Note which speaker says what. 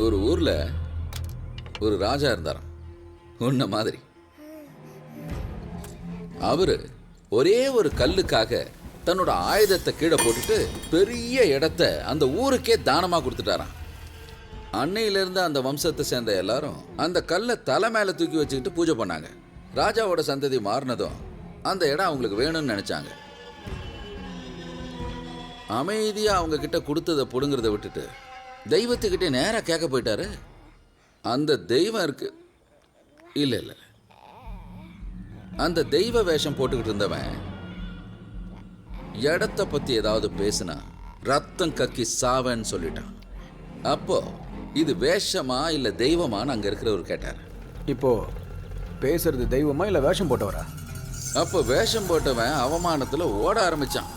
Speaker 1: ஒரு ஊர்ல ஒரு ராஜா இருந்தாராம், உன்ன மாதிரி. அவரு ஒரே ஒரு கல்லுக்காக தன்னோட ஆயுதத்தை கீழே போட்டுட்டு பெரிய இடத்த அந்த ஊருக்கே தானமா கொடுத்துட்டாராம். அன்னையிலிருந்து அந்த வம்சத்தை சேர்ந்த எல்லாரும் அந்த கல்லை தலை மேல தூக்கி வச்சுக்கிட்டு பூஜை பண்ணாங்க. ராஜாவோட சந்ததி மாறினதும் அந்த இடம் அவங்களுக்கு வேணும்னு நினைச்சாங்க. அமைதியா அவங்க கிட்ட கொடுத்ததை புடுங்கிறத விட்டுட்டு தெய்வத்துக்கிட்டே நேரா கேட்க போயிட்டாரு. அந்த தெய்வம் இருக்கு இல்ல இல்ல அந்த தெய்வ வேஷம் போட்டுக்கிட்டு இருந்தவன் இடத்த பத்தி ஏதாவது பேசினா ரத்தம் கக்கி சாவன்னு சொல்லிட்டான். அப்போ இது வேஷமா இல்ல தெய்வமான்னு அங்க இருக்கிறவர் கேட்டார்.
Speaker 2: இப்போ பேசுறது தெய்வமா இல்லை வேஷம் போட்டவரா?
Speaker 1: அப்போ வேஷம் போட்டவன் அவமானத்துல ஓட ஆரம்பிச்சான்.